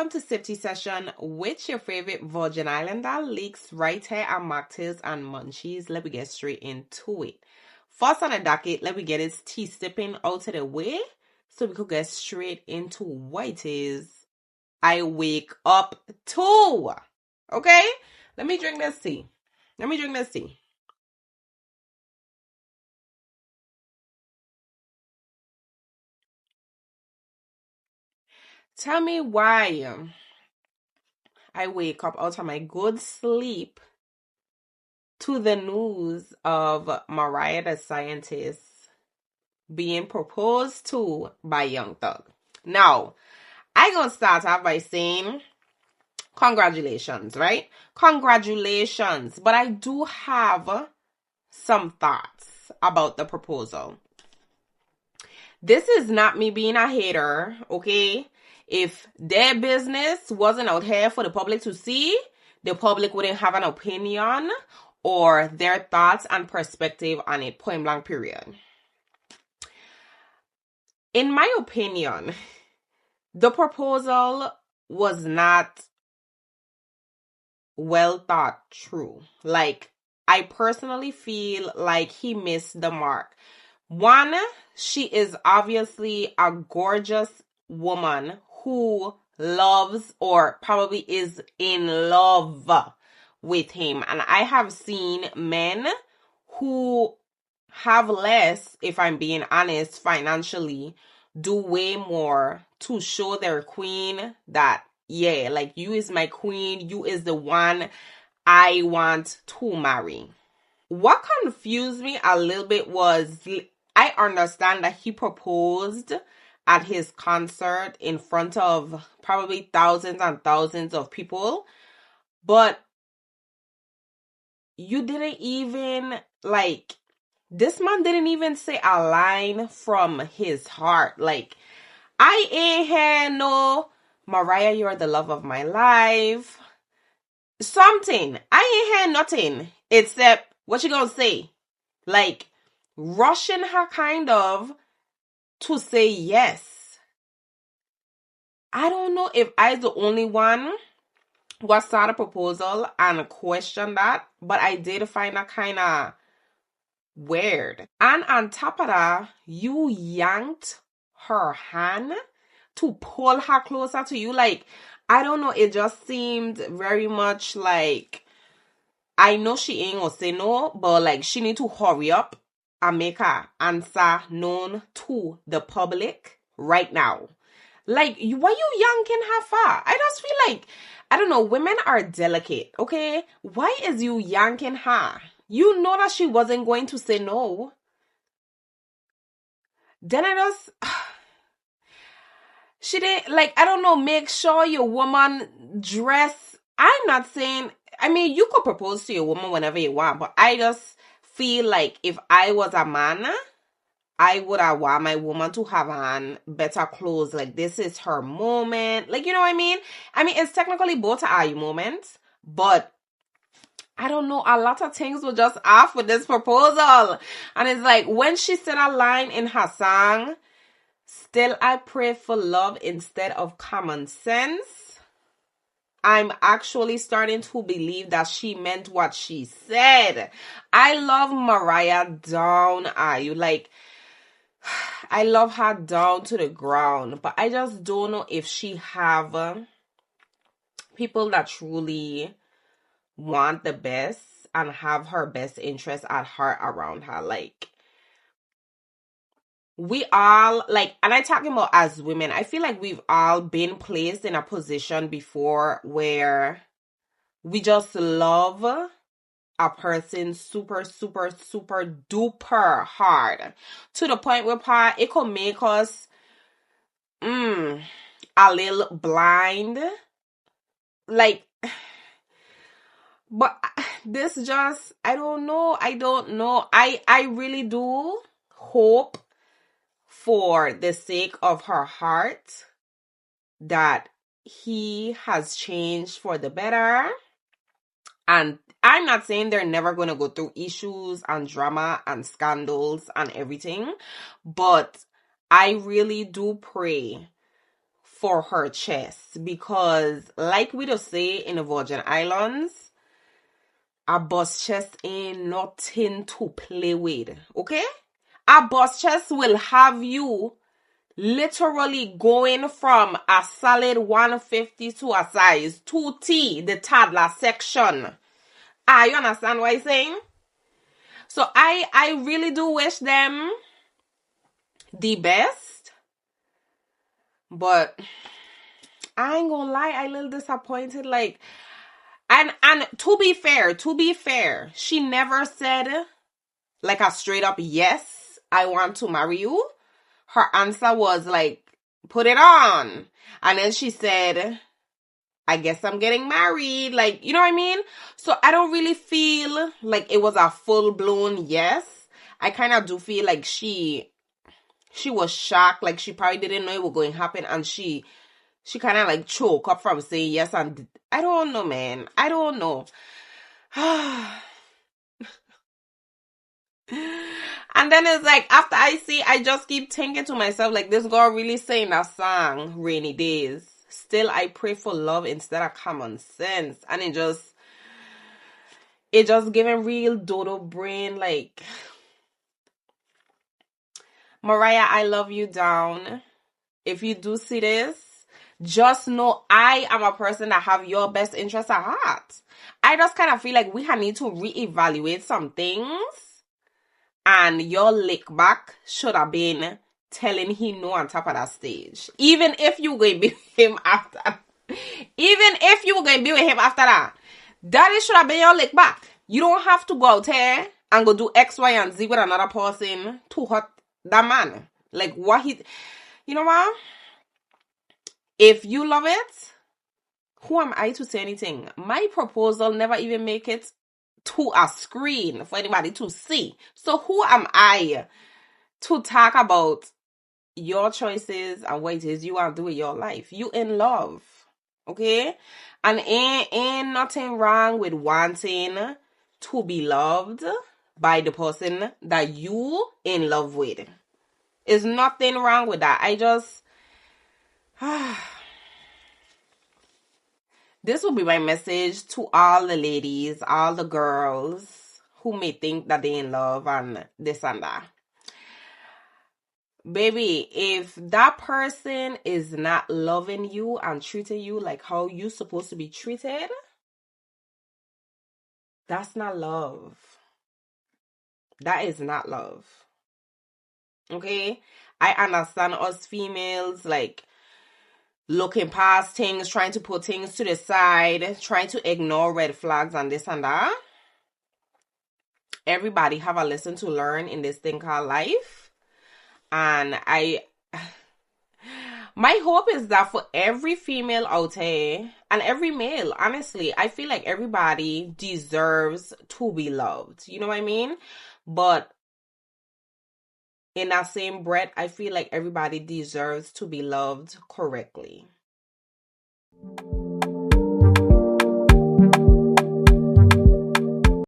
welcome to Safety Session with your favorite Virgin Islander Likkz right here at mocktails and munchies. Let me get straight into it. First on the docket, let me get this tea sipping out of the way so we could get straight into what it is I wake up to. Okay? Let me drink this tea. Tell me why I wake up out of my good sleep to the news of Mariah the scientist being proposed to by Young Thug. Now, I gonna start off by saying congratulations, right? Congratulations. But I do have some thoughts about the proposal. This is not me being a hater, okay? If their business wasn't out here for the public to see, the public wouldn't have an opinion or their thoughts and perspective on it, point blank period. In my opinion, the proposal was not well thought through. Like, I personally feel like he missed the mark. One, she is obviously a gorgeous woman who loves or probably is in love with him. And I have seen men who have less, if I'm being honest, financially, do way more to show their queen that, yeah, like, you is my queen, you is the one I want to marry. What confused me a little bit was, I understand that he proposed at his concert in front of probably thousands and thousands of people, but you didn't even, like, this man didn't even say a line from his heart. Like, I ain't had no, Mariah, you're the love of my life. Something. I ain't had nothing except what you gonna say. Like, rushing her kind of to say yes. I don't know if I the only one who saw the proposal and questioned that, but I did find that kind of weird. And on top of that, you yanked her hand to pull her closer to you. Like, I don't know, it just seemed very much like, I know she ain't gonna say no, but like, she need to hurry up and make her answer known to the public right now. Like, why you yanking her for? I just feel like, I don't know, women are delicate, okay? Why is you yanking her? You know that she wasn't going to say no. Then she didn't, like, I don't know, make sure your woman dress. I'm not saying, I mean, you could propose to your woman whenever you want, but I just feel like if I was a man, I would have want my woman to have on better clothes. Like, this is her moment. Like, you know what I mean? I mean, it's technically both our moments, but I don't know, a lot of things were just off with this proposal. And it's like, when she said a line in her song, still I pray for love instead of common sense, I'm actually starting to believe that she meant what she said. I love Mariah down, like, I love her down to the ground, but I just don't know if she have people that truly want the best and have her best interest at heart around her. Like, we all, like, and I'm talking about as women, I feel like we've all been placed in a position before where we just love a person super, super, super duper hard to the point where it could make us a little blind. Like, but this just, I don't know. I really do hope, for the sake of her heart, that he has changed for the better. And I'm not saying they're never going to go through issues and drama and scandals and everything, but I really do pray for her chest, because like we just say in the Virgin Islands, a bust chest ain't nothing to play with, okay? A bust chest will have you literally going from a solid 150 to a size 2T, the toddler section. You understand what I'm saying? So I really do wish them the best, but I ain't gonna lie, I a little disappointed. Like, and to be fair, she never said like a straight up yes, I want to marry you. Her answer was like, put it on. And then she said, I guess I'm getting married. Like, you know what I mean? So I don't really feel like it was a full-blown yes. I kind of do feel like she was shocked. Like, she probably didn't know it was going to happen. And she kind of like choke up from saying yes. And I don't know, man. I don't know. And then it's like, after I just keep thinking to myself, like, this girl really saying that song, Rainy Days. Still, I pray for love instead of common sense. And it just giving real dodo brain, like, Mariah, I love you down. If you do see this, just know I am a person that have your best interest at heart. I just kind of feel like we need to reevaluate some things. And your lick back should have been telling him no on top of that stage. Even if you were going to be with him after. That should have been your lick back. You don't have to go out here and go do X, Y, and Z with another person to hurt that man. Like, what he... You know what? If you love it, who am I to say anything? My proposal never even make it to a screen for anybody to see. So who am I to talk about your choices and what it is you want to do with your life? You in love, okay? And ain't nothing wrong with wanting to be loved by the person that you in love with. There's nothing wrong with that. This will be my message to all the ladies, all the girls who may think that they're in love and this and that. Baby, if that person is not loving you and treating you like how you're supposed to be treated, that's not love. That is not love. Okay? I understand us females, like, looking past things, trying to put things to the side, trying to ignore red flags and this and that. Everybody have a lesson to learn in this thing called life. And my hope is that for every female out there, and every male, honestly, I feel like everybody deserves to be loved. You know what I mean? But in that same breath, I feel like everybody deserves to be loved correctly.